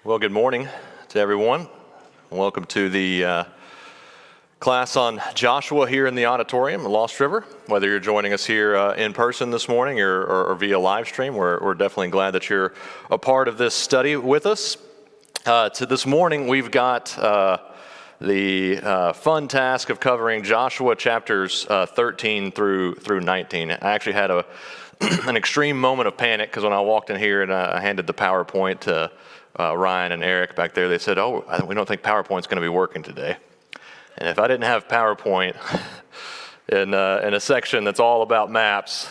Well, good morning to everyone. Welcome to the class on Joshua here in the auditorium at Lost River. Whether you're joining us here in person this morning or via live stream, we're definitely glad that you're a part of this study with us. To this morning, we've got the fun task of covering Joshua chapters 13 through 19. I actually had an extreme moment of panic because when I walked in here and I handed the PowerPoint to Ryan and Eric back there, they said, we don't think PowerPoint's going to be working today. And if I didn't have PowerPoint in a section that's all about maps,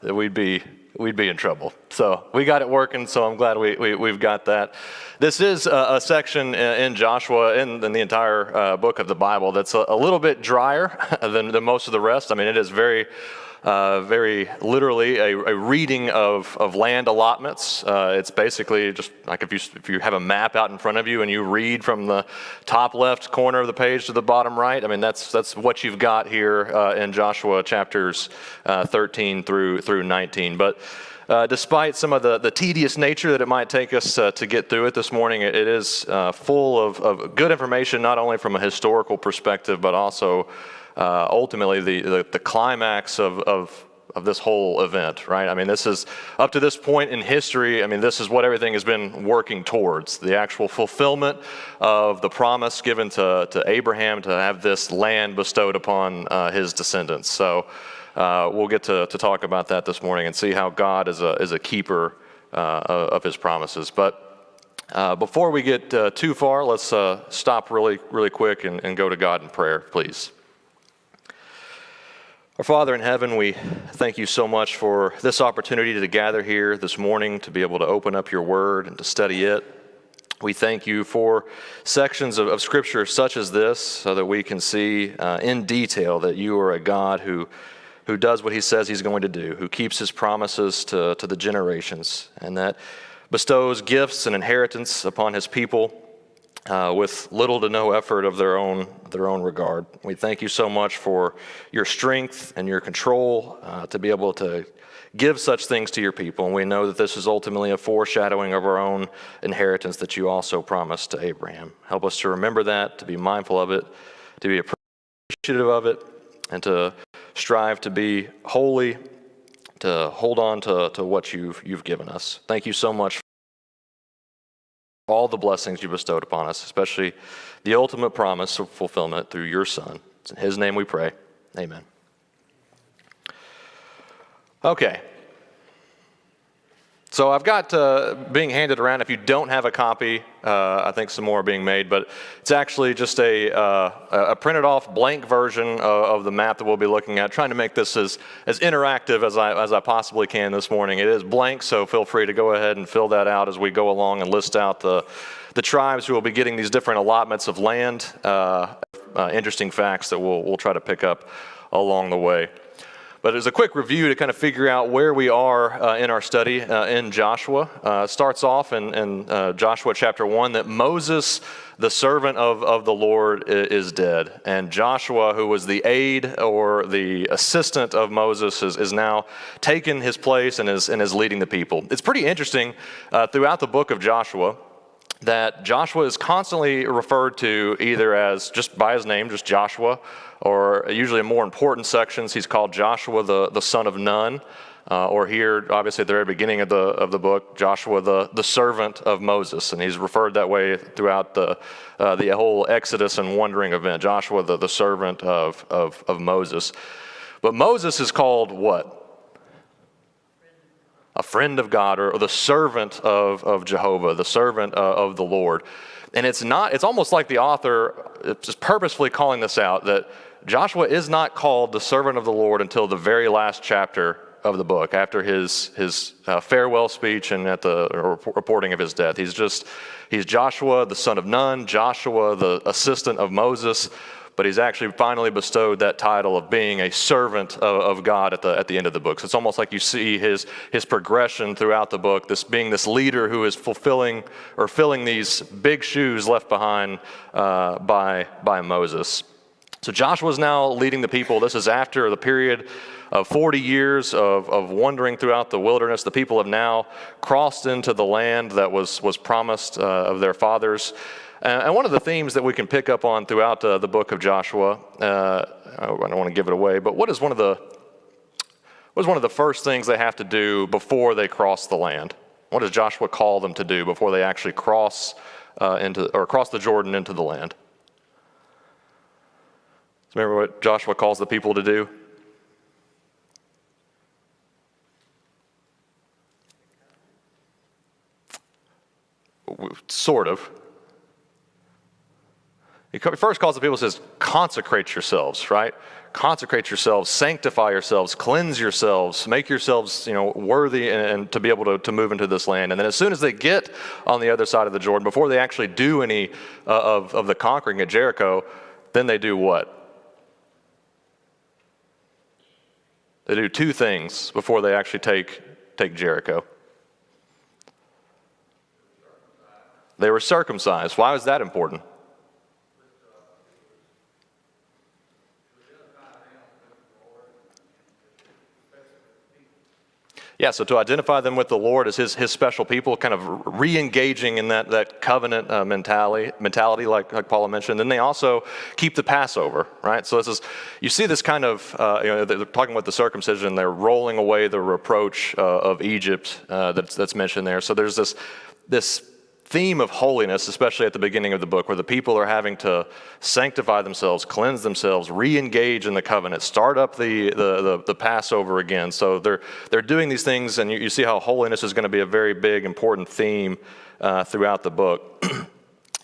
we'd be in trouble. So we got it working, so I'm glad we've got that. This is a section in Joshua, in the entire book of the Bible, that's a little bit drier than most of the rest. I mean, it is very literally a reading of land allotments. It's basically just like if you have a map out in front of you and you read from the top left corner of the page to the bottom right. I mean, that's what you've got here in Joshua chapters 13 through 19. But despite some of the tedious nature that it might take us to get through it this morning, it is full of good information, not only from a historical perspective, but also ultimately the climax of this whole event, right? I mean, this is, up to this point in history, I mean, this is what everything has been working towards, the actual fulfillment of the promise given to Abraham to have this land bestowed upon his descendants. So we'll get to talk about that this morning and see how God is a keeper of his promises. But before we get too far, let's stop really quick and go to God in prayer, please. Our Father in heaven, we thank you so much for this opportunity to gather here this morning, to be able to open up your word and to study it. We thank you for sections of Scripture such as this, so that we can see in detail that you are a God who does what he says he's going to do, who keeps his promises to the generations, and that bestows gifts and inheritance upon his people with little to no effort of their own regard. We thank you so much for your strength and your control to be able to give such things to your people. And we know that this is ultimately a foreshadowing of our own inheritance that you also promised to Abraham. Help us to remember that, to be mindful of it, to be appreciative of it, and to strive to be holy, to hold on to what you've given us. Thank you so much for all the blessings you bestowed upon us, especially the ultimate promise of fulfillment through your Son. It's in his name we pray. Amen. Okay. So I've got being handed around, if you don't have a copy, I think some more are being made, but it's actually just a printed off blank version of the map that we'll be looking at, trying to make this as interactive as I possibly can this morning. It is blank, so feel free to go ahead and fill that out as we go along and list out the tribes who will be getting these different allotments of land, interesting facts that we'll try to pick up along the way. But as a quick review to kind of figure out where we are in our study in Joshua, it starts off in Joshua chapter 1 that Moses, the servant of the Lord, is dead. And Joshua, who was the aide or the assistant of Moses, is now taken his place and is leading the people. It's pretty interesting throughout the book of Joshua that Joshua is constantly referred to either as just by his name, just Joshua, or usually in more important sections, he's called Joshua the son of Nun, or here, obviously at the very beginning of the book, Joshua the servant of Moses, and he's referred that way throughout the whole Exodus and wandering event, Joshua the servant of Moses. But Moses is called what? A friend of God, or the servant of Jehovah, the servant of the Lord. And it's almost like the author is purposefully calling this out, that Joshua is not called the servant of the Lord until the very last chapter of the book, after his farewell speech and at the reporting of his death. He's Joshua, the son of Nun, Joshua, the assistant of Moses, but he's actually finally bestowed that title of being a servant of God at the end of the book. So it's almost like you see his progression throughout the book, being this leader who is filling these big shoes left behind by Moses. So Joshua's now leading the people. This is after the period of 40 years of wandering throughout the wilderness. The people have now crossed into the land that was promised of their fathers. And one of the themes that we can pick up on throughout the book of Joshua, I don't want to give it away, but what is one of the first things they have to do before they cross the land? What does Joshua call them to do before they actually cross the Jordan into the land? Remember what Joshua calls the people to do? Sort of. He first calls the people and says, consecrate yourselves, right? Consecrate yourselves, sanctify yourselves, cleanse yourselves, make yourselves, worthy and to be able to move into this land. And then as soon as they get on the other side of the Jordan, before they actually do any of the conquering at Jericho, then they do what? They do two things before they actually take Jericho. They were circumcised. Why was that important? Yeah, so to identify them with the Lord as his special people, kind of re-engaging in that covenant mentality like Paula mentioned. Then they also keep the Passover, right? So you see this kind of, they're talking about the circumcision, they're rolling away the reproach of Egypt that's mentioned there. So there's this theme of holiness, especially at the beginning of the book, where the people are having to sanctify themselves, cleanse themselves, re-engage in the covenant, start up the Passover again. So they're doing these things, and you see how holiness is going to be a very big, important theme throughout the book.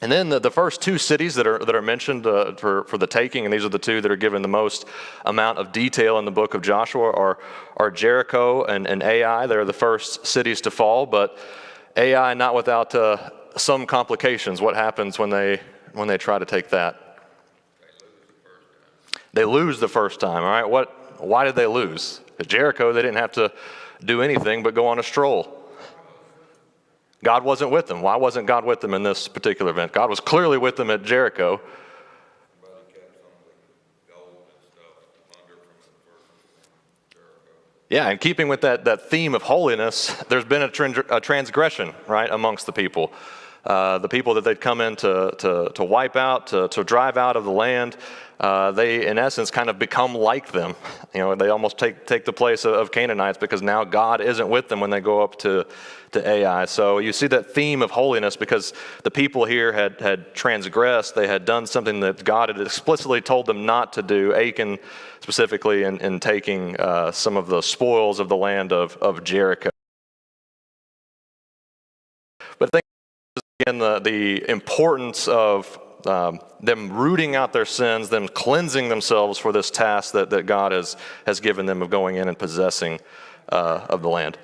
And then the first two cities that are mentioned for the taking, and these are the two that are given the most amount of detail in the book of Joshua, are Jericho and Ai. They're the first cities to fall, but Ai not without some complications. What happens when they try to take that? They lose the first time. All right. Why did they lose? At Jericho, they didn't have to do anything but go on a stroll. God wasn't with them. Why wasn't God with them in this particular event? God was clearly with them at Jericho. Yeah, and keeping with that theme of holiness, there's been a transgression, right, amongst the people. The people that they'd come in to wipe out, to drive out of the land, they, in essence, kind of become like them. They almost take the place of Canaanites because now God isn't with them when they go up to Ai. So you see that theme of holiness because the people here had transgressed. They had done something that God had explicitly told them not to do, Achan specifically in taking some of the spoils of the land of Jericho. But think again the importance of them rooting out their sins, them cleansing themselves for this task that God has given them of going in and possessing of the land.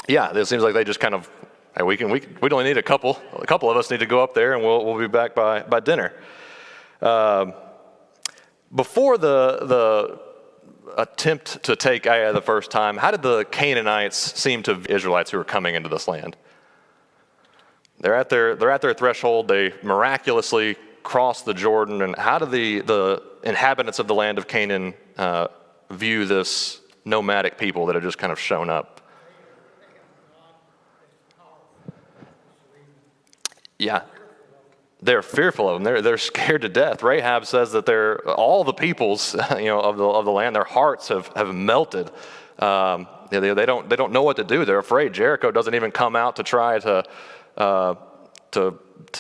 Yeah, it seems like they just kind of, hey, we only need a couple of us need to go up there and we'll be back by dinner. Before the attempt to take Ai the first time, how did the Canaanites seem to Israelites who were coming into this land? They're at their threshold. They miraculously cross the Jordan. And how do the inhabitants of the land of Canaan view this nomadic people that have just kind of shown up? Yeah, they're fearful of them. They're scared to death. Rahab says that all the peoples, of the land, their hearts have melted. They don't know what to do. They're afraid. Jericho doesn't even come out to try to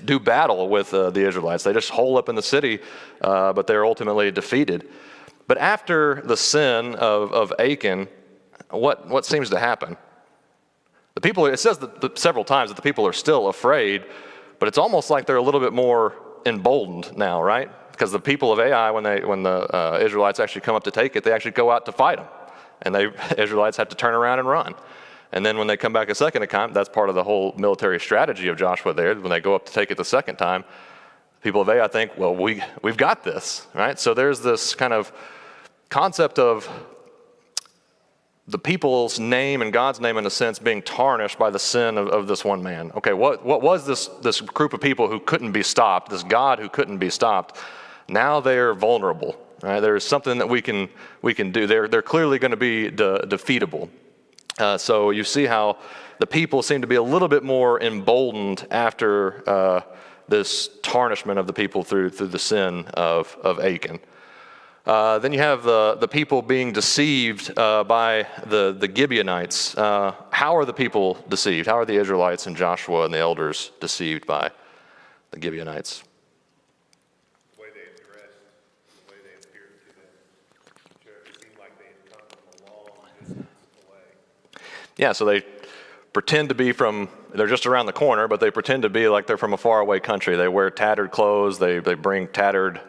do battle with the Israelites. They just hole up in the city, but they're ultimately defeated. But after the sin of Achan, what seems to happen? The people. It says that several times that the people are still afraid. But it's almost like they're a little bit more emboldened now, right? Because the people of Ai, when the Israelites actually come up to take it, they actually go out to fight them. And the Israelites have to turn around and run. And then when they come back a second time, that's part of the whole military strategy of Joshua there. When they go up to take it the second time, people of Ai think, well, we've got this, right? So there's this kind of concept of the people's name and God's name, in a sense, being tarnished by the sin of this one man. Okay, what was this group of people who couldn't be stopped, this God who couldn't be stopped? Now they're vulnerable. Right? There's something that we can do. They're clearly going to be defeatable. So you see how the people seem to be a little bit more emboldened after this tarnishment of the people through the sin of Achan. Then you have the people being deceived by the Gibeonites. How are the people deceived? How are the Israelites and Joshua and the elders deceived by the Gibeonites? The way they addressed, the way they appeared to them. It seemed like they had come from a long distance away. Yeah, so they pretend to be they're just around the corner, but they pretend to be like they're from a faraway country. They wear tattered clothes. They bring tattered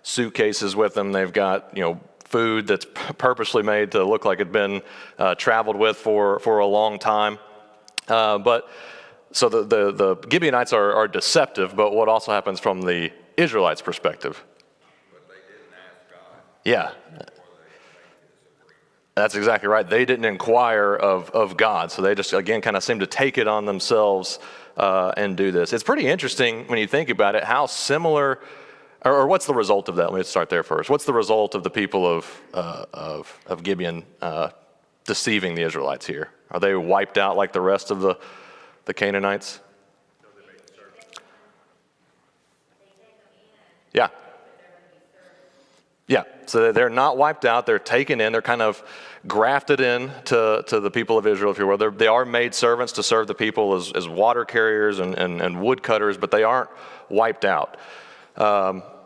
suitcases with them. They've got food that's purposely made to look like it'd been traveled with for a long time. But so the Gibeonites are deceptive. But what also happens from the Israelites' perspective? But they didn't ask God. Yeah. That's exactly right. They didn't inquire of God, so they just, again, kind of seem to take it on themselves and do this. It's pretty interesting when you think about it, how similar, or what's the result of that? Let's start there first. What's the result of the people of Gibeon deceiving the Israelites here? Are they wiped out like the rest of the Canaanites? Yeah. Yeah, so they're not wiped out. They're taken in. They're kind of grafted in to the people of Israel, if you will. They are made servants to serve the people as water carriers and wood cutters, but they aren't wiped out.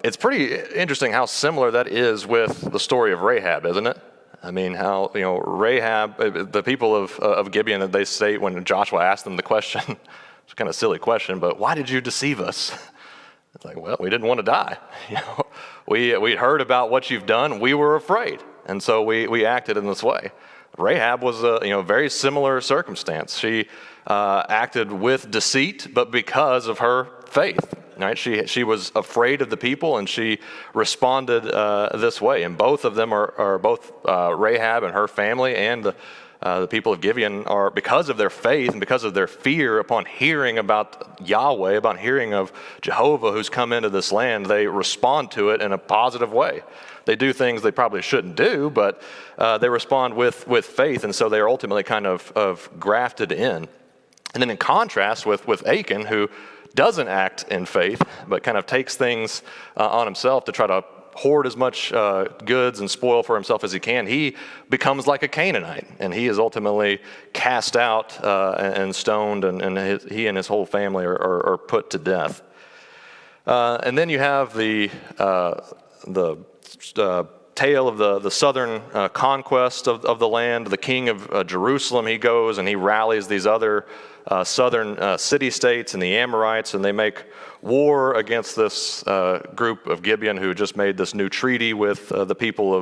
It's pretty interesting how similar that is with the story of Rahab, isn't it? I mean, how Rahab, the people of Gibeon, they say when Joshua asked them the question, it's kind of a silly question, but why did you deceive us? It's like, well, we didn't want to die. We heard about what you've done. We were afraid, and so we acted in this way. Rahab was a very similar circumstance. She acted with deceit, but because of her faith. Right? She was afraid of the people, and she responded this way. And both of them are both Rahab and her family and the people of Gibeon are, because of their faith and because of their fear upon hearing about Yahweh, upon hearing of Jehovah who's come into this land, they respond to it in a positive way. They do things they probably shouldn't do, but they respond with faith, and so they are ultimately kind of grafted in. And then in contrast with Achan, who doesn't act in faith, but kind of takes things on himself to try to hoard as much goods and spoil for himself as he can, he becomes like a Canaanite, and he is ultimately cast out and stoned, and he and his whole family are put to death. And then you have the tale of the southern conquest of the land. The king of Jerusalem, he goes and he rallies these other southern city-states and the Amorites, and they make war against this group of Gibeon who just made this new treaty with the people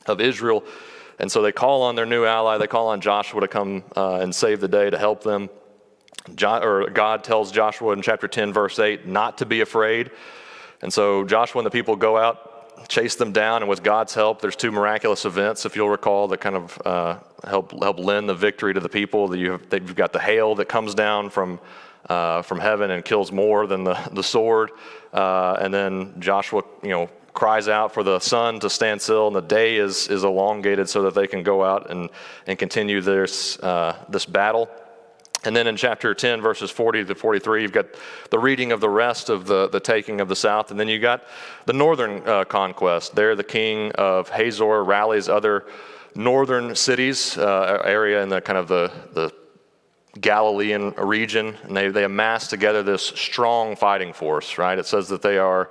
of Israel. And so they call on their new ally, they call on Joshua to come and save the day, to help them. God tells Joshua in chapter 10, verse 8, not to be afraid. And so Joshua and the people go out, chase them down, and with God's help, there's two miraculous events, if you'll recall, that kind of help lend the victory to the people. You've got the hail that comes down from heaven and kills more than the sword. And then Joshua, cries out for the sun to stand still, and the day is elongated so that they can go out and continue this battle. And then in chapter 10, verses 40 to 43, you've got the reading of the rest of the taking of the south. And then you got the northern conquest. There the king of Hazor rallies other northern cities, area in the kind of the Galilean region, and they amass together this strong fighting force, right? It says that they are,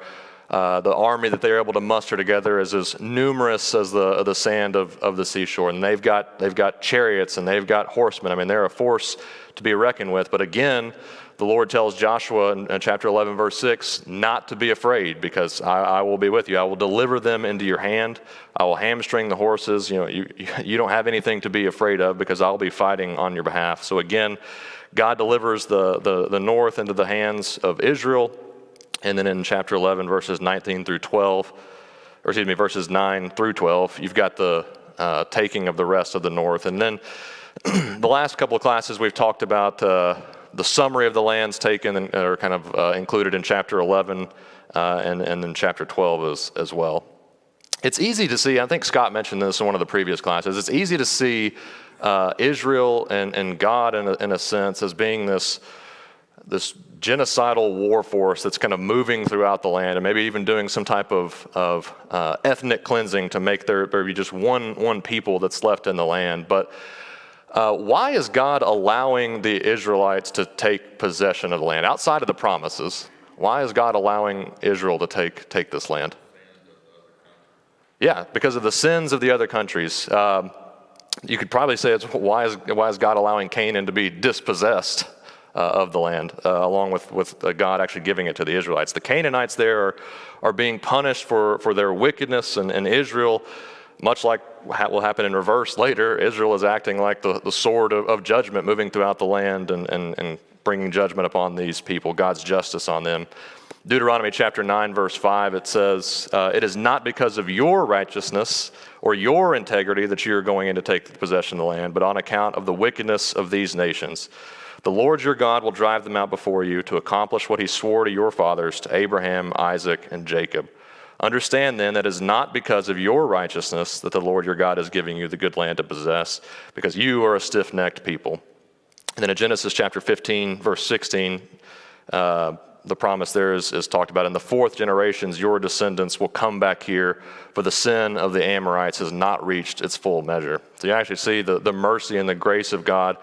the army that they're able to muster together is as numerous as the sand of the seashore. And they've got chariots and they've got horsemen. I mean, they're a force to be reckoned with. But again, the Lord tells Joshua in chapter 11, verse 6, not to be afraid, because I will be with you. I will deliver them into your hand. I will hamstring the horses. You don't have anything to be afraid of, because I'll be fighting on your behalf. So again, God delivers the north into the hands of Israel. And then in chapter 11, verses 9 through 12, you've got the taking of the rest of the north. And then the last couple of classes we've talked about the summary of the lands taken and are kind of included in chapter 11 and then chapter 12 as well. It's easy to see, I think Scott mentioned this in one of the previous classes, it's easy to see Israel and God in a sense as being this genocidal war force that's kind of moving throughout the land and maybe even doing some type of ethnic cleansing to make there be just one people that's left in the land. But why is God allowing the Israelites to take possession of the land outside of the promises? Why is God allowing Israel to take this land? Yeah, because of the sins of the other countries. You could probably say it's why is God allowing Canaan to be dispossessed of the land, along with God actually giving it to the Israelites. The Canaanites there are being punished for their wickedness, and Israel, much like will happen in reverse later, Israel is acting like the sword of judgment moving throughout the land and bringing judgment upon these people, God's justice on them. Deuteronomy chapter 9, verse 5, it says, it is not because of your righteousness or your integrity that you are going in to take possession of the land, but on account of the wickedness of these nations. The Lord your God will drive them out before you to accomplish what he swore to your fathers, to Abraham, Isaac, and Jacob. Understand then that it is not because of your righteousness that the Lord your God is giving you the good land to possess, because you are a stiff-necked people. And then in Genesis chapter 15, verse 16, the promise there is talked about. In the fourth generations, your descendants will come back here, for the sin of the Amorites has not reached its full measure. So you actually see the mercy and the grace of God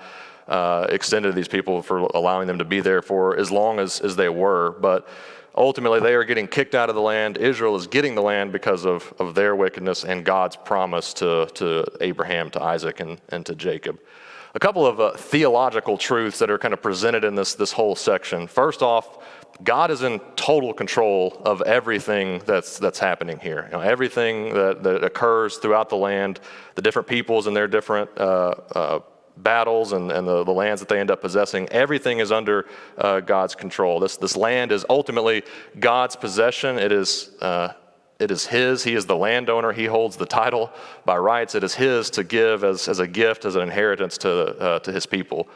extended to these people for allowing them to be there for as long as they were. But ultimately, they are getting kicked out of the land. Israel is getting the land because of their wickedness and God's promise to Abraham, to Isaac, and to Jacob. A couple of theological truths that are kind of presented in this whole section. First off, God is in total control of everything that's happening here. You know, everything that occurs throughout the land, the different peoples and their different battles and the lands that they end up possessing, everything is under God's control. This land is ultimately God's possession. It is his. He is the landowner. He holds the title by rights. It is his to give as a gift, as an inheritance to his people.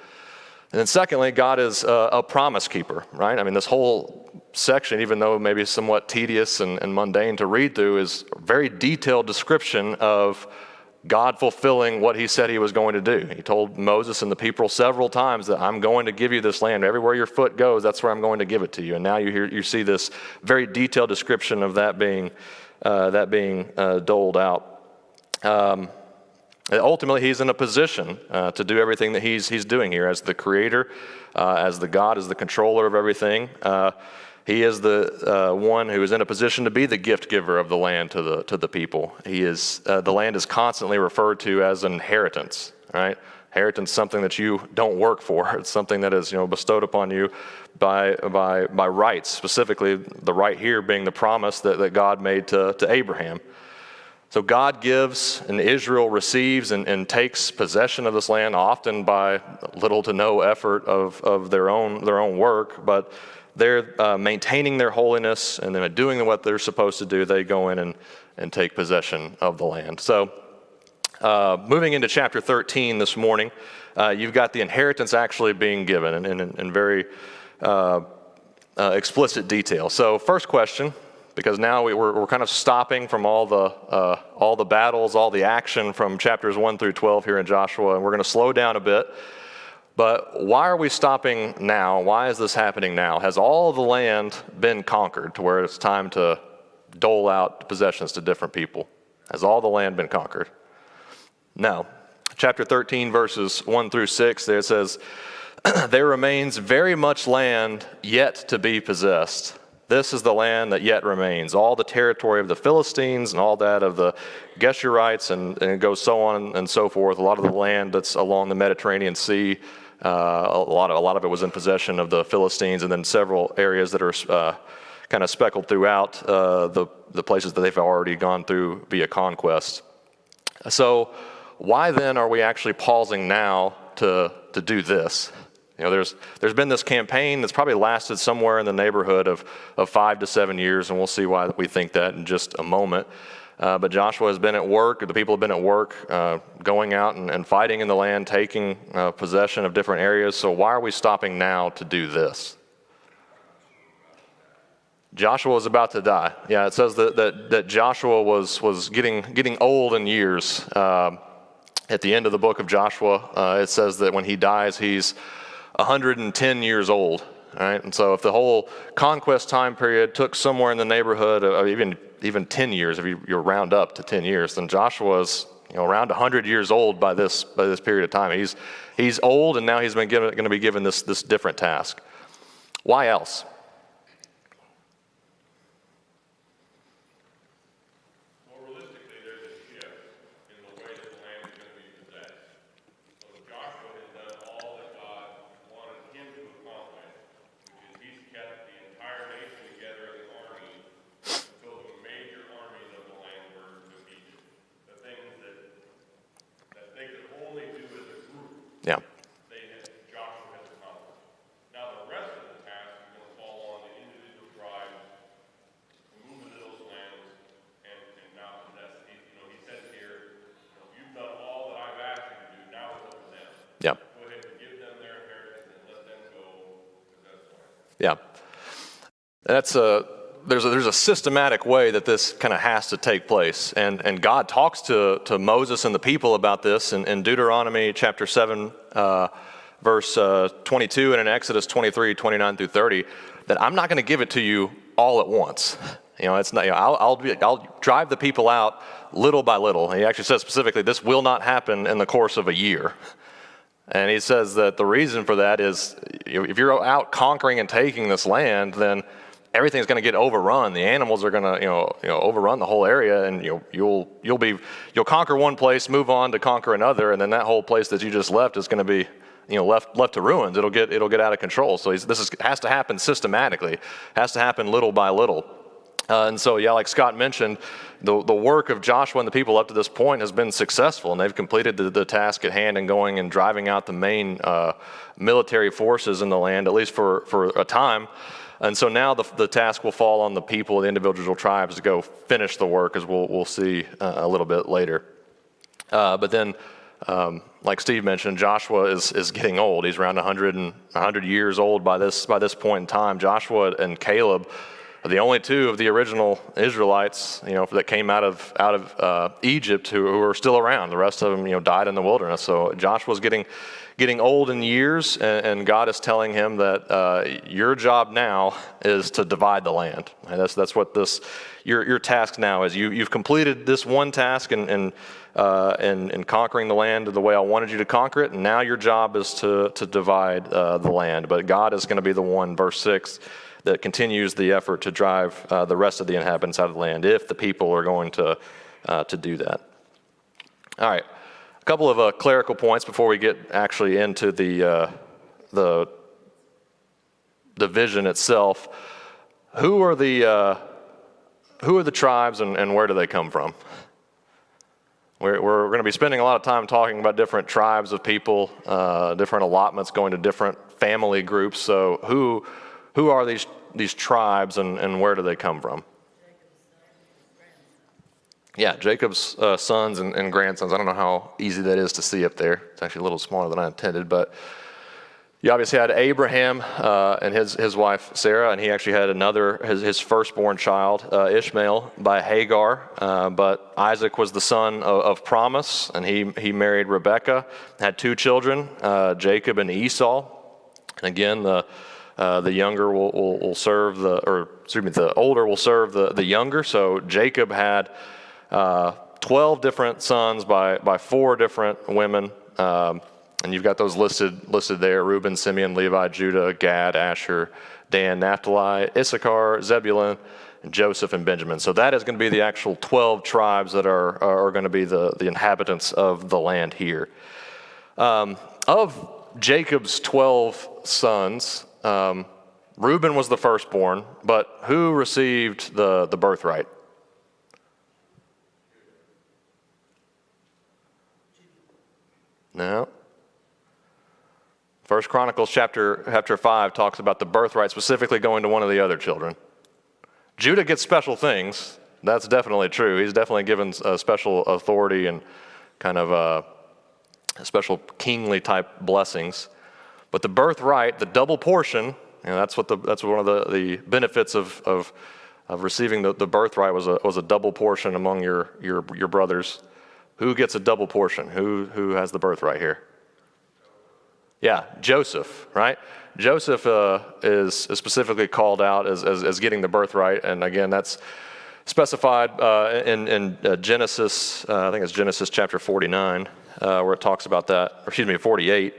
And then secondly, God is a promise keeper, right? I mean, this whole section, even though maybe somewhat tedious and mundane to read through, is a very detailed description of God fulfilling what he said he was going to do. He told Moses and the people several times that I'm going to give you this land. Everywhere your foot goes, that's where I'm going to give it to you. And now you see this very detailed description of that being doled out. Ultimately, he's in a position to do everything that he's doing here as the creator, as the God, as the controller of everything. He is the one who is in a position to be the gift giver of the land to the people. He is the land is constantly referred to as an inheritance, right? Inheritance, something that you don't work for. It's something that is bestowed upon you by rights. Specifically, the right here being the promise that God made to Abraham. So God gives and Israel receives and takes possession of this land, often by little to no effort of their own work, but they're maintaining their holiness and then doing what they're supposed to do. They go in and take possession of the land. So moving into chapter 13 this morning, you've got the inheritance actually being given in very explicit detail. So first question, because now we're kind of stopping from all the battles, all the action from chapters 1 through 12 here in Joshua, and we're going to slow down a bit. But why are we stopping now? Why is this happening now? Has all the land been conquered to where it's time to dole out possessions to different people? Has all the land been conquered? No. Chapter 13, verses 1 through 6, there it says, there remains very much land yet to be possessed. This is the land that yet remains, all the territory of the Philistines and all that of the Geshurites, and it goes so on and so forth. A lot of the land that's along the Mediterranean Sea, a lot of it was in possession of the Philistines, and then several areas that are kind of speckled throughout the places that they've already gone through via conquest. So why then are we actually pausing now to do this? There's been this campaign that's probably lasted somewhere in the neighborhood of 5 to 7 years, and we'll see why we think that in just a moment. But Joshua has been at work, the people have been at work, going out and fighting in the land, taking possession of different areas. So why are we stopping now to do this? Joshua was about to die. Yeah, it says that Joshua was getting old in years. At the end of the book of Joshua, it says that when he dies, he's 110 years old. All right, and so if the whole conquest time period took somewhere in the neighborhood of even 10 years, if you round up to 10 years, then Joshua's around 100 years old by this period of time. He's old, and now he's going to be given this different task. Why else? Yeah. Joshua has accomplished. Now the rest of the task is going to fall on the individual tribes to move into those lands and now possess. He says here, you've done all that I've asked you to do. Now it's up to them. Yeah. Go ahead and give them their inheritance and let them go possess the land. Yeah. That's there's a systematic way that this kind of has to take place. And God talks to Moses and the people about this in Deuteronomy chapter 7, verse 22, and in Exodus 23, 29 through 30, that I'm not going to give it to you all at once. It's not. I'll drive the people out little by little. He actually says specifically, this will not happen in the course of a year. And he says that the reason for that is if you're out conquering and taking this land, then everything's going to get overrun. The animals are going to, overrun the whole area, and you'll conquer one place, move on to conquer another, and then that whole place that you just left is going to be, left to ruins. It'll get out of control. So this has to happen systematically. Has to happen little by little. And so, like Scott mentioned, the work of Joshua and the people up to this point has been successful, and they've completed the task at hand and going and driving out the main military forces in the land, at least for a time. And so now the task will fall on the people, the individual tribes, to go finish the work, as we'll see a little bit later. But then, like Steve mentioned, Joshua is getting old. He's around 100 years old by this point in time. Joshua and Caleb are the only two of the original Israelites, that came out of Egypt who are still around. The rest of them, died in the wilderness. So Joshua's getting old in years, and God is telling him that your job now is to divide the land. And that's what your task now is. You've completed this one task in conquering the land the way I wanted you to conquer it, and now your job is to divide the land. But God is going to be the one, verse 6, that continues the effort to drive the rest of the inhabitants out of the land if the people are going to do that. All right. A couple of clerical points before we get actually into the vision itself. Who are the tribes and where do they come from? We're going to be spending a lot of time talking about different tribes of people, different allotments going to different family groups. So who are these tribes and where do they come from? Yeah, Jacob's sons and grandsons. I don't know how easy that is to see up there. It's actually a little smaller than I intended, but you obviously had Abraham and his wife Sarah, and he actually had his firstborn child, Ishmael, by Hagar. But Isaac was the son of promise, and he married Rebekah, had two children, Jacob and Esau. And again, the younger will serve the older will serve the younger. So Jacob had 12 different sons by 4 different women, and you've got those listed there: Reuben, Simeon, Levi, Judah, Gad, Asher, Dan, Naphtali, Issachar, Zebulun, and Joseph and Benjamin. So that is going to be the actual 12 tribes that are going to be the inhabitants of the land here. Of Jacob's 12 sons, Reuben was the firstborn, but who received the birthright? No. First Chronicles chapter 5 talks about the birthright specifically going to one of the other children. Judah gets special things. That's definitely true. He's definitely given special authority and kind of special kingly type blessings. But the birthright, the double portion, that's one of the benefits of receiving the birthright was a double portion among your brothers. Who gets a double portion? Who has the birthright here? Yeah, Joseph, right? Joseph is specifically called out as getting the birthright, and again, that's specified in Genesis. I think it's Genesis chapter 49, where it talks about that. Or excuse me, 48.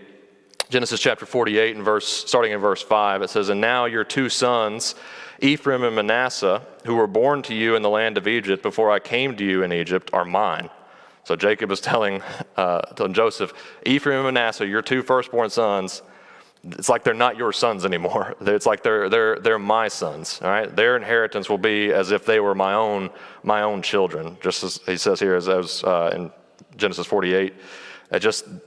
Genesis chapter 48, starting in verse 5, it says, "And now your two sons, Ephraim and Manasseh, who were born to you in the land of Egypt before I came to you in Egypt, are mine." So Jacob is telling Joseph, Ephraim and Manasseh, your two firstborn sons, it's like they're not your sons anymore. It's like they're my sons. All right, their inheritance will be as if they were my own children. Just as he says here, as in Genesis 48.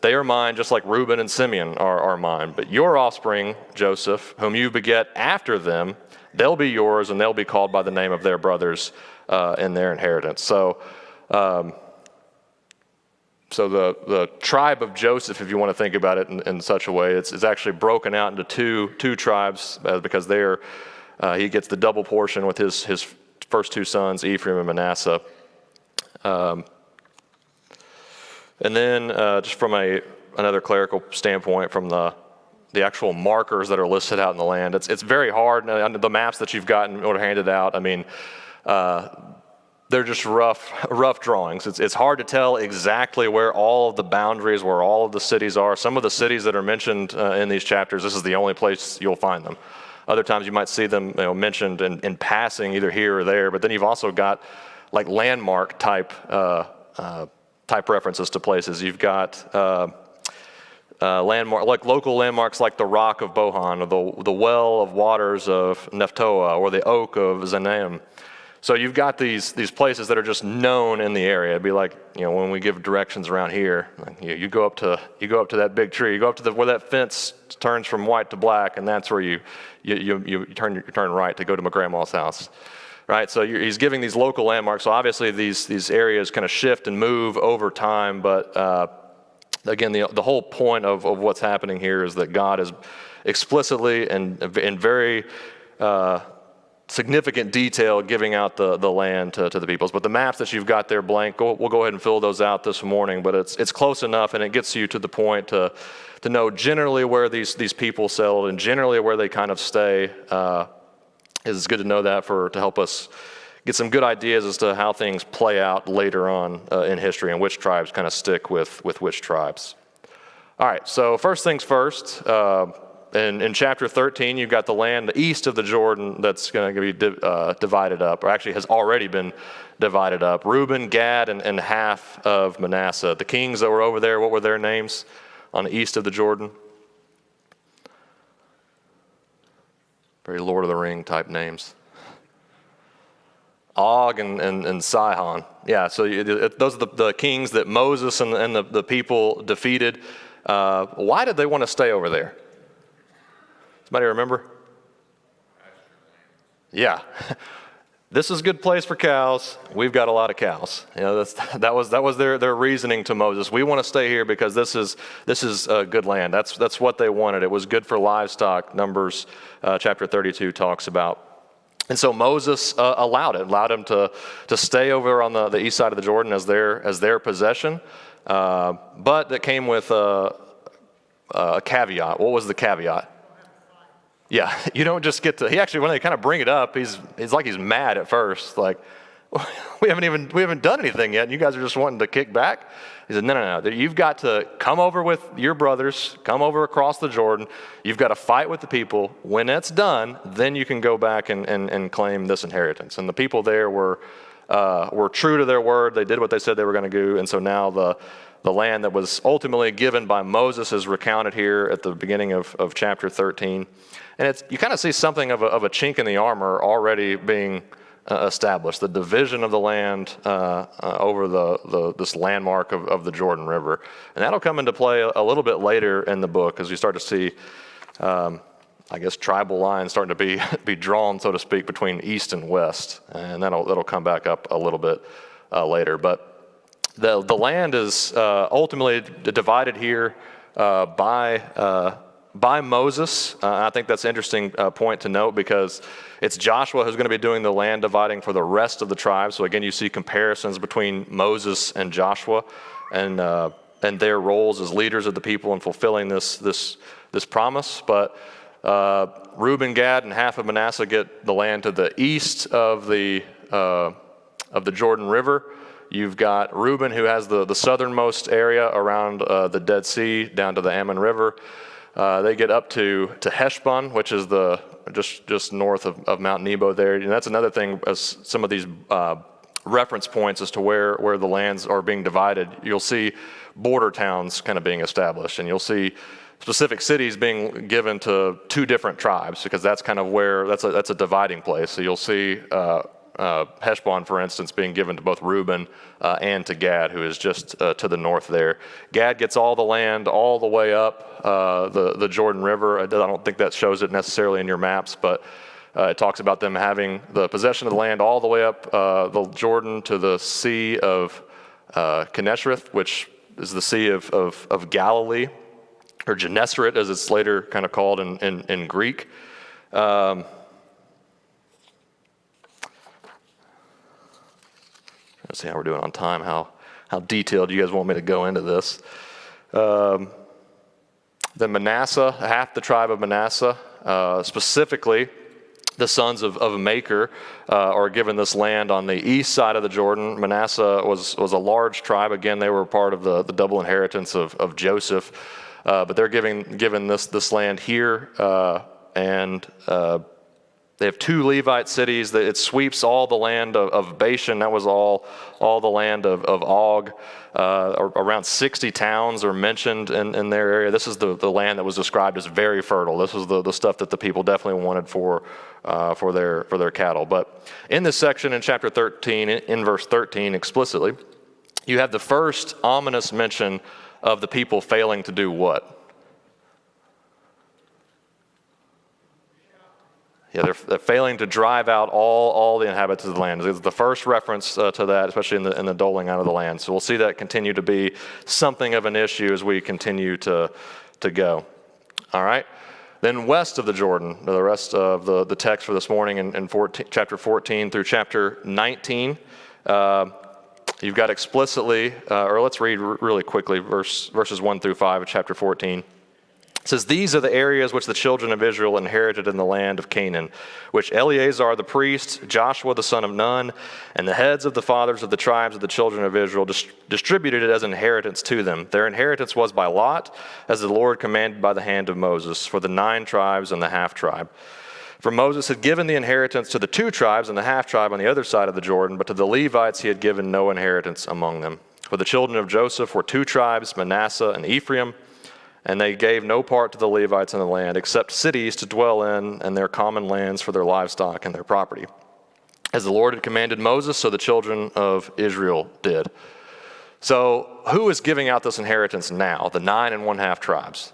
They are mine, just like Reuben and Simeon are mine. But your offspring, Joseph, whom you beget after them, they'll be yours, and they'll be called by the name of their brothers in their inheritance. So the tribe of Joseph, if you want to think about it in such a way, it's actually broken out into two tribes because he gets the double portion with his first two sons, Ephraim and Manasseh. And then just from another clerical standpoint, from the actual markers that are listed out in the land, it's very hard. The maps that you've gotten or handed out, I mean, they're just rough drawings. It's hard to tell exactly where all of the boundaries, where all of the cities are. Some of the cities that are mentioned in these chapters, this is the only place you'll find them. Other times you might see them mentioned in passing either here or there, but then you've also got like landmark type references to places. You've got local landmarks like the Rock of Bohan, or the Well of Waters of Nephtoah, or the Oak of Zanaim. So you've got these places that are just known in the area. It'd be like, when we give directions around here, you go up to that big tree, you go up to where that fence turns from white to black, and that's where you turn right to go to my grandma's house. Right, so he's giving these local landmarks. So obviously these areas kind of shift and move over time. But again, the whole point of what's happening here is that God is explicitly and in very significant detail giving out the land to the peoples. But the maps that you've got there blank, we'll go ahead and fill those out this morning. But it's close enough, and it gets you to the point to know generally where these people settled and generally where they kind of stay. It's good to know that to help us get some good ideas as to how things play out later on in history and which tribes kind of stick with which tribes. All right, so first things first, in chapter 13, you've got the land east of the Jordan that's going to be divided up, or actually has already been divided up. Reuben, Gad, and half of Manasseh. The kings that were over there, what were their names on the east of the Jordan? Very Lord of the Ring type names. Og and Sihon. Yeah, so those are the kings that Moses and the people defeated. Why did they want to stay over there? Somebody remember? Yeah. This is a good place for cows. We've got a lot of cows. That was their reasoning to Moses. We want to stay here because this is a good land. That's what they wanted. It was good for livestock. Numbers chapter 32 talks about. And so Moses allowed him to stay over on the east side of the Jordan as their possession. But that came with a caveat. What was the caveat? Yeah, you don't just get to. He actually, when they kind of bring it up, he's like he's mad at first, like we haven't done anything yet, and you guys are just wanting to kick back. He said, no. You've got to come over with your brothers, come over across the Jordan. You've got to fight with the people. When that's done, then you can go back and claim this inheritance. And the people there were true to their word. They did what they said they were going to do, and so now the land that was ultimately given by Moses is recounted here at the beginning of chapter 13. And you kind of see something of a chink in the armor already being established, the division of the land over this landmark of the Jordan River. And that'll come into play a little bit later in the book as you start to see I guess, tribal lines starting to be drawn, so to speak, between east and west, and that'll come back up a little bit later. But the land is ultimately divided here by Moses. I think that's an interesting point to note, because it's Joshua who's going to be doing the land dividing for the rest of the tribes. So again, you see comparisons between Moses and Joshua, and their roles as leaders of the people in fulfilling this promise. But Reuben, Gad, and half of Manasseh get the land to the east of the Jordan River. You've got Reuben, who has the southernmost area around the Dead Sea down to the Ammon River. They get up to Heshbon, which is just north of Mount Nebo there. And that's another thing, as some of these reference points as to where the lands are being divided. You'll see border towns kind of being established, and you'll see specific cities being given to two different tribes, because that's kind of where that's a dividing place. So you'll see Heshbon, for instance, being given to both Reuben and to Gad, who is just to the north there. Gad gets all the land all the way up the Jordan River. I don't think that shows it necessarily in your maps, but it talks about them having the possession of the land all the way up the Jordan to the Sea of Gennesareth, which is the Sea of Galilee, or Gennesaret, as it's later kind of called in Greek. Let's see how we're doing on time, how detailed you guys want me to go into this. Then Manasseh, half the tribe of Manasseh, specifically the sons of Machir, are given this land on the east side of the Jordan. Manasseh was a large tribe. Again, they were part of the double inheritance of Joseph, but they're given this land here, and they have two Levite cities. It sweeps all the land of Bashan. That was all the land of Og. Around 60 towns are mentioned in their area. This is the land that was described as very fertile. This was the stuff that the people definitely wanted for their cattle. But in this section in chapter 13, in verse 13 explicitly, you have the first ominous mention of the people failing to do what? Yeah, they're failing to drive out all the inhabitants of the land. It's the first reference to that, especially in the doling out of the land. So we'll see that continue to be something of an issue as we continue to go. All right. Then west of the Jordan, the rest of the text for this morning in chapter 14 through chapter 19, you've got explicitly, or let's read really quickly verses 1 through 5 of chapter 14. It says, "These are the areas which the children of Israel inherited in the land of Canaan, which Eleazar the priest, Joshua the son of Nun, and the heads of the fathers of the tribes of the children of Israel distributed it as inheritance to them. Their inheritance was by lot, as the Lord commanded by the hand of Moses, for the 9 tribes and the half-tribe. For Moses had given the inheritance to the 2 tribes and the half-tribe on the other side of the Jordan, but to the Levites he had given no inheritance among them. For the children of Joseph were 2 tribes, Manasseh and Ephraim, and they gave no part to the Levites in the land, except cities to dwell in, and their common lands for their livestock and their property. As the Lord had commanded Moses, so the children of Israel did." So who is giving out this inheritance now? The 9 1/2 tribes.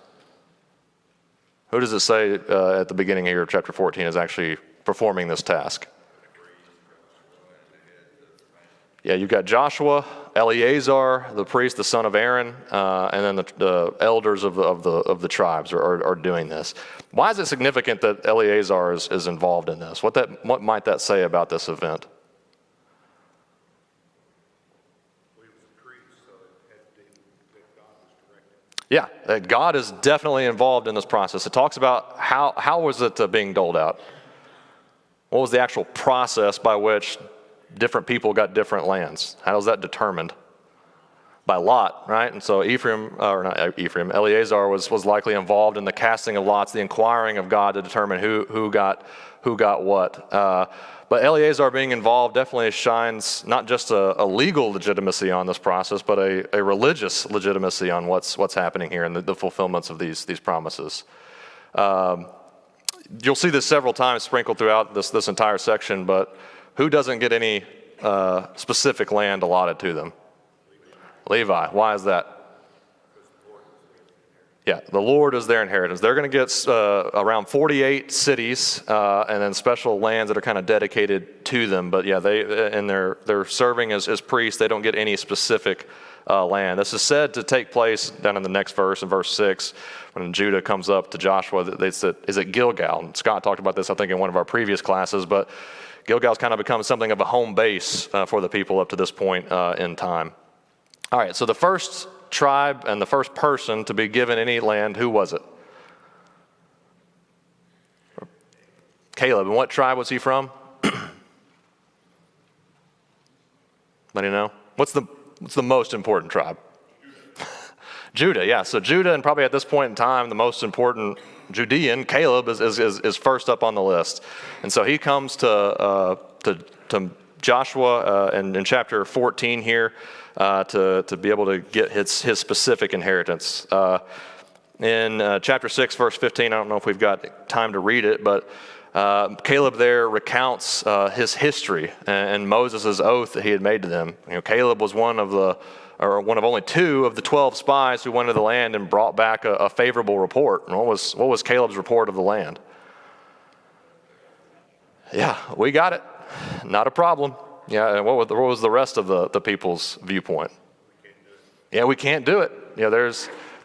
Who does it say at the beginning here of chapter 14 is actually performing this task? Yeah, you've got Joshua, Eleazar, the priest, the son of Aaron, and then the elders of the tribes are doing this. Why is it significant that Eleazar is involved in this? What might that say about this event? Well, he was a priest, so it had to be that God was directing. Yeah, God is definitely involved in this process. It talks about how was it being doled out? What was the actual process by which different people got different lands? How was that determined? By lot, right? And so Eleazar was likely involved in the casting of lots, the inquiring of God to determine who got what. But Eleazar being involved definitely shines not just a legal legitimacy on this process, but a religious legitimacy on what's happening here and the fulfillments of these promises. You'll see this several times sprinkled throughout this entire section, but who doesn't get any specific land allotted to them? Levi. Why is that? Yeah, the Lord is their inheritance. They're going to get around 48 cities and then special lands that are kind of dedicated to them. But yeah, they're serving as priests. They don't get any specific land. This is said to take place down in the next verse, in verse 6, when Judah comes up to Joshua. They said, is it Gilgal? And Scott talked about this, I think, in one of our previous classes. But Gilgal's kind of become something of a home base for the people up to this point in time. All right, so the first tribe and the first person to be given any land, who was it? Caleb. And what tribe was he from? Anybody know? What's the most important tribe? Judah, yeah. So Judah, and probably at this point in time, the most important Judean, Caleb, is first up on the list. And so he comes to Joshua in chapter 14 here to be able to get his specific inheritance. In chapter 6, verse 15, I don't know if we've got time to read it, but Caleb there recounts his history and Moses' oath that he had made to them. Caleb was one of only 2 of the 12 spies who went to the land and brought back a favorable report. And what was Caleb's report of the land? Yeah, we got it. Not a problem. Yeah, and what was the rest of the people's viewpoint? Yeah, we can't do it.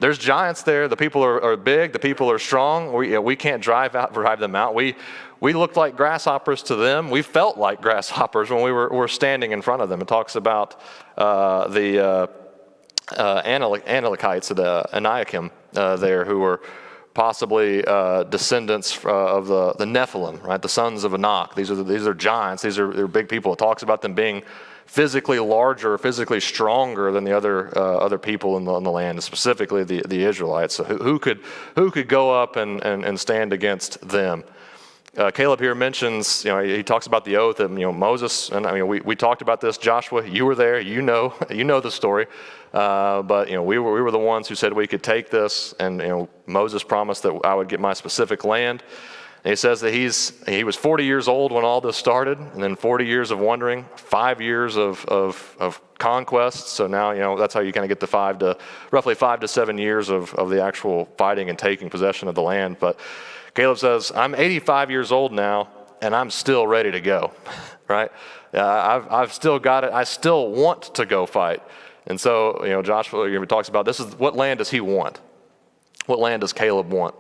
There's giants there. The people are big. The people are strong. We can't drive them out. We looked like grasshoppers to them. We felt like grasshoppers when we were standing in front of them. It talks about the Amalekites, the Anakim there, who were possibly descendants of the Nephilim, right? The sons of Anak. These are giants. They're big people. It talks about them being physically larger, physically stronger than the other people in the land, specifically the Israelites. So who could go up and stand against them? Caleb here mentions, he talks about the oath, and Moses, and we talked about this. Joshua, you were there, you know the story, but we were the ones who said we could take this, and Moses promised that I would get my specific land. And he says that he was 40 years old when all this started, and then 40 years of wandering, 5 years of conquest. So now that's how you kind of get the roughly 5 to 7 years of the actual fighting and taking possession of the land. But Caleb says, I'm 85 years old now, and I'm still ready to go, right? I've still got it. I still want to go fight. And so, Joshua talks about this is what land does he want? What land does Caleb want?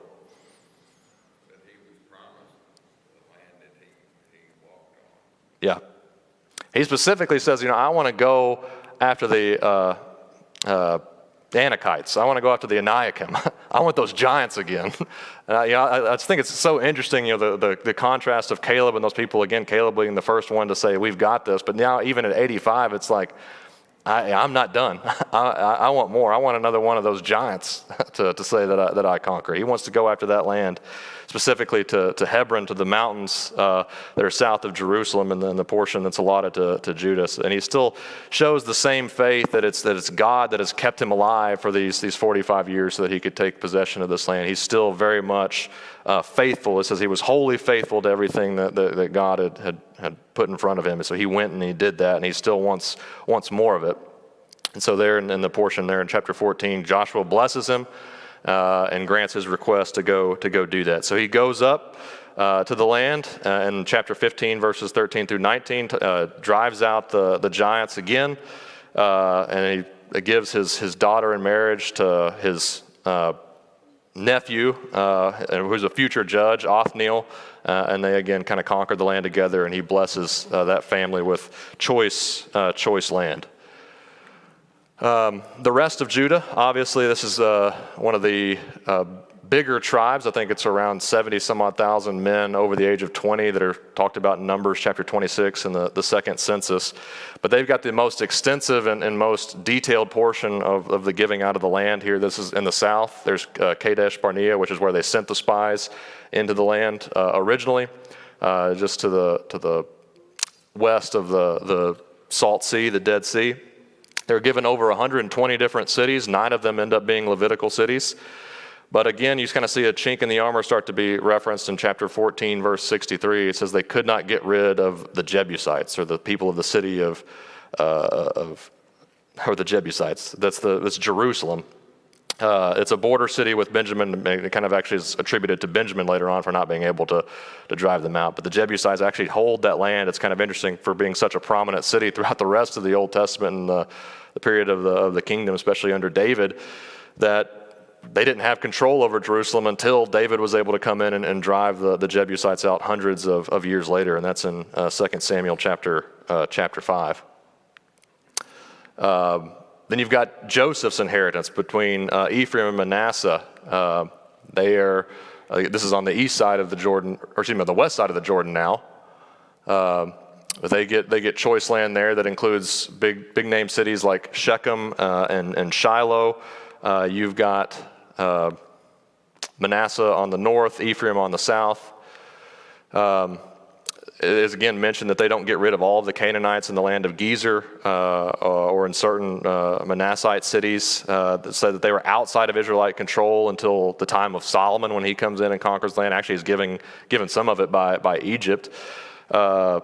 That he was promised the land that he walked on. Yeah. He specifically says, I want to go after the Anakites. I want to go after the Anakim. I want those giants again. I just think it's so interesting, the contrast of Caleb and those people. Again, Caleb being the first one to say, we've got this. But now, even at 85, it's like, I'm not done. I want more. I want another one of those giants to say that I conquer. He wants to go after that land, specifically to Hebron, to the mountains that are south of Jerusalem, and then the portion that's allotted to Judah. And he still shows the same faith that it's God that has kept him alive for these 45 years so that he could take possession of this land. He's still very much faithful. It says he was wholly faithful to everything that God had put in front of him. And so he went and he did that, and he still wants more of it. And so there in the portion there in chapter 14, Joshua blesses him and grants his request to go do that. So he goes up to the land in chapter 15, verses 13 through 19, drives out the giants again, and he gives his daughter in marriage to his nephew, who's a future judge, Othniel, and they again kind of conquer the land together, and he blesses that family with choice land. The rest of Judah, obviously, this is one of the bigger tribes. I think it's around 70 some odd thousand men over the age of 20 that are talked about in Numbers chapter 26 in the second census. But they've got the most extensive and most detailed portion of the giving out of the land here. This is in the south. There's Kadesh Barnea, which is where they sent the spies into the land originally, just to the west of the Salt Sea, the Dead Sea. They're given over 120 different cities. 9 of them end up being Levitical cities. But again, you kind of see a chink in the armor start to be referenced in chapter 14, verse 63. It says they could not get rid of the Jebusites, or the people of the city or the Jebusites. That's Jerusalem. It's a border city with Benjamin. It kind of actually is attributed to Benjamin later on for not being able to drive them out. But the Jebusites actually hold that land. It's kind of interesting for being such a prominent city throughout the rest of the Old Testament and the period of the kingdom, especially under David, that they didn't have control over Jerusalem until David was able to come in and drive the Jebusites out hundreds of years later. And that's in 2 Samuel chapter 5. Then you've got Joseph's inheritance between Ephraim and Manasseh. They are, this is on the east side of the Jordan, or excuse me, the west side of the Jordan now. But they get choice land there that includes big name cities like Shechem and Shiloh. You've got Manasseh on the north, Ephraim on the south. It is again mentioned that they don't get rid of all of the Canaanites in the land of Gezer or in certain Manassite cities that said that they were outside of Israelite control until the time of Solomon when he comes in and conquers the land. Actually, he's given some of it by Egypt. The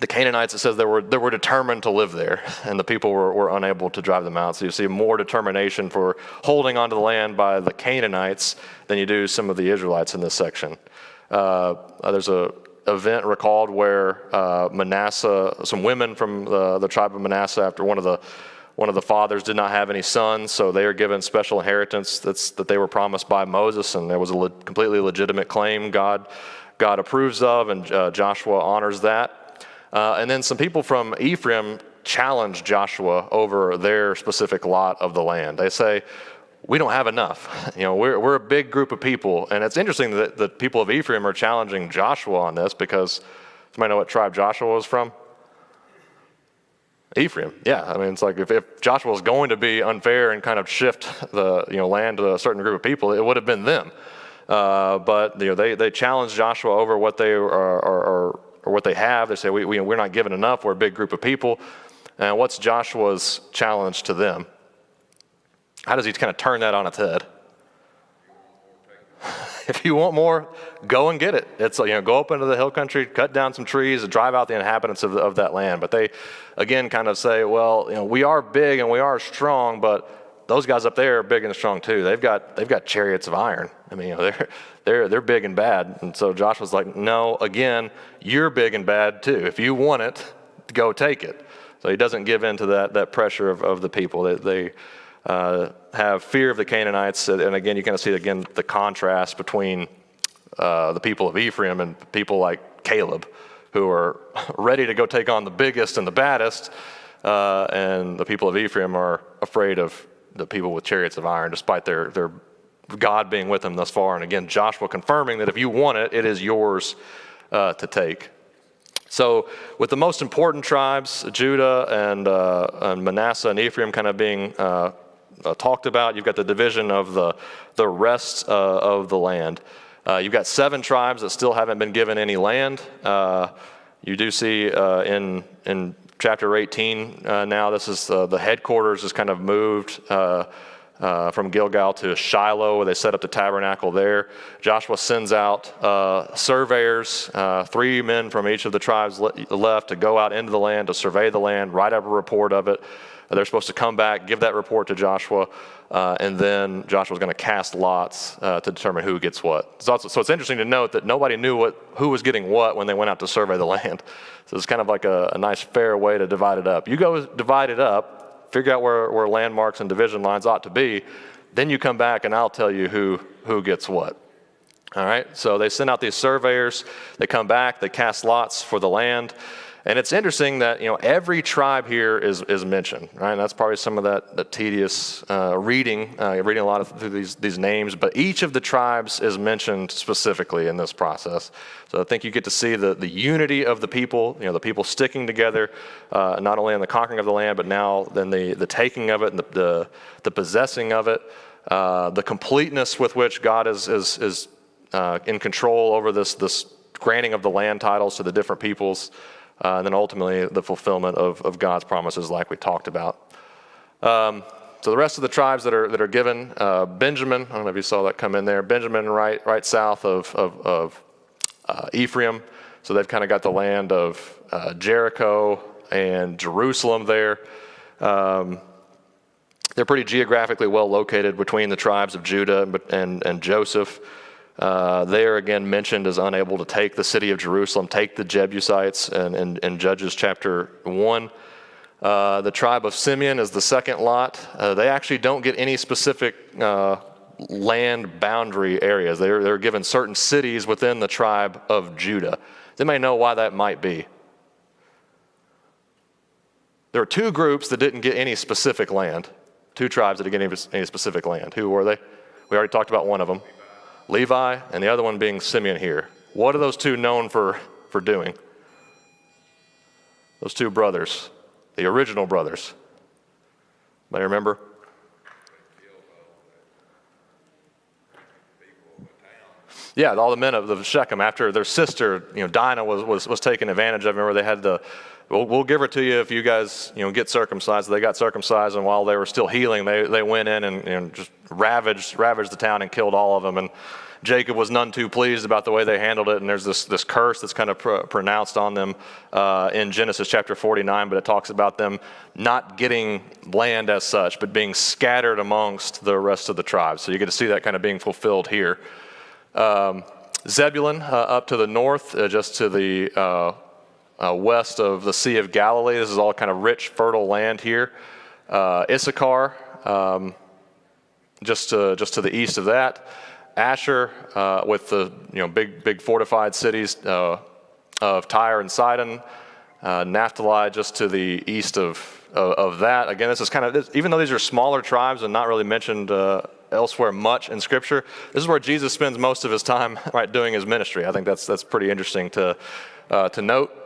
Canaanites, it says they were determined to live there, and the people were unable to drive them out. So you see more determination for holding onto the land by the Canaanites than you do some of the Israelites in this section. There's a event recalled where Manasseh, some women from the tribe of Manasseh, after one of the fathers did not have any sons, so they are given special inheritance that they were promised by Moses, and there was a completely legitimate claim God approves of, and Joshua honors that. And then some people from Ephraim challenge Joshua over their specific lot of the land. They say, we don't have enough. We're a big group of people. And it's interesting that the people of Ephraim are challenging Joshua on this because somebody know what tribe Joshua was from? Ephraim. Yeah, I mean, it's like if Joshua was going to be unfair and kind of shift the land to a certain group of people, it would have been them. But they challenge Joshua over what they are or what they have. They say, we're not given enough. We're a big group of people. And what's Joshua's challenge to them? How does he kind of turn that on its head? If you want more, go and get it. It's go up into the hill country, cut down some trees, and drive out the inhabitants of that land. But they, again, kind of say, well, we are big and we are strong, but those guys up there are big and strong too. They've got chariots of iron. I mean, they're big and bad. And so Joshua's like, no, again, you're big and bad too. If you want it, go take it. So he doesn't give in to that pressure of the people. They have fear of the Canaanites, and again, you kind of see the contrast between the people of Ephraim and people like Caleb, who are ready to go take on the biggest and the baddest, and the people of Ephraim are afraid of the people with chariots of iron, despite their God being with them thus far. And again, Joshua confirming that if you want it, it is yours to take. So with the most important tribes, Judah and Manasseh and Ephraim kind of being talked about, you've got the division of the rest of the land. You've got 7 tribes that still haven't been given any land. You do see in chapter 18 now, this is the headquarters is kind of moved from Gilgal to Shiloh, where they set up the tabernacle there. Joshua sends out surveyors, 3 men from each of the tribes left to go out into the land to survey the land, write up a report of it. They're supposed to come back, give that report to Joshua, and then Joshua's going to cast lots to determine who gets what. So it's interesting to note that nobody knew who was getting what when they went out to survey the land. So it's kind of like a nice, fair way to divide it up. You go divide it up, figure out where landmarks and division lines ought to be, then you come back and I'll tell you who gets what. All right, so they send out these surveyors, they come back, they cast lots for the land. And it's interesting that every tribe here is mentioned, right? And that's probably some of that tedious reading a lot through these names. But each of the tribes is mentioned specifically in this process. So I think you get to see the unity of the people, the people sticking together, not only in the conquering of the land, but now then the taking of it and the possessing of it, the completeness with which God is in control over this granting of the land titles to the different peoples. And then ultimately the fulfillment of God's promises like we talked about. So the rest of the tribes that are given, Benjamin, I don't know if you saw that come in there, Benjamin right south of Ephraim. So they've kind of got the land of Jericho and Jerusalem there. They're pretty geographically well located between the tribes of Judah and Joseph. They are again mentioned as unable to take the city of Jerusalem, take the Jebusites in Judges chapter 1. The tribe of Simeon is the second lot. They actually don't get any specific land boundary areas. They're given certain cities within the tribe of Judah. They may know why that might be. There are two groups that didn't get any specific land. Two tribes that didn't get any specific land. Who were they? We already talked about one of them. Levi, and the other one being Simeon here. What are those two known for doing? Those two brothers, the original brothers. Anybody remember? Yeah, all the men of Shechem, after their sister, Dinah was taken advantage of. Remember, they had we'll give her to you if you guys, get circumcised. They got circumcised, and while they were still healing, they went in and just ravaged the town and killed all of them. And Jacob was none too pleased about the way they handled it, and there's this curse that's kind of pronounced on them in Genesis chapter 49, but it talks about them not getting land as such, but being scattered amongst the rest of the tribes. So you get to see that kind of being fulfilled here. Zebulun up to the north, just to the west of the Sea of Galilee. This is all kind of rich, fertile land here. Issachar, just to the east of that. Asher, with the big fortified cities of Tyre and Sidon. Naphtali, just to the east of that. Again, this is kind of, even though these are smaller tribes and not really mentioned elsewhere much in Scripture, this is where Jesus spends most of his time, right, doing his ministry. I think that's pretty interesting to note.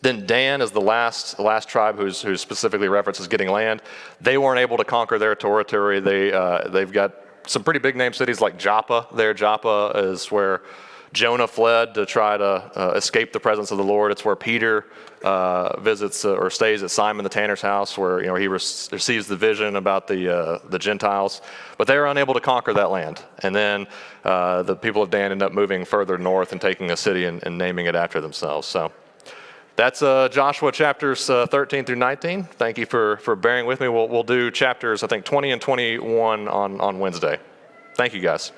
Then Dan is the last tribe who's specifically referenced as getting land. They weren't able to conquer their territory. They've got some pretty big name cities like Joppa there. Joppa is where Jonah fled to try to escape the presence of the Lord. It's where Peter visits or stays at Simon the tanner's house, where he receives the vision about the Gentiles. But they were unable to conquer that land. And then the people of Dan end up moving further north and taking a city and naming it after themselves. So that's Joshua chapters 13 through 19. Thank you for bearing with me. We'll do chapters, I think, 20 and 21 on Wednesday. Thank you, guys.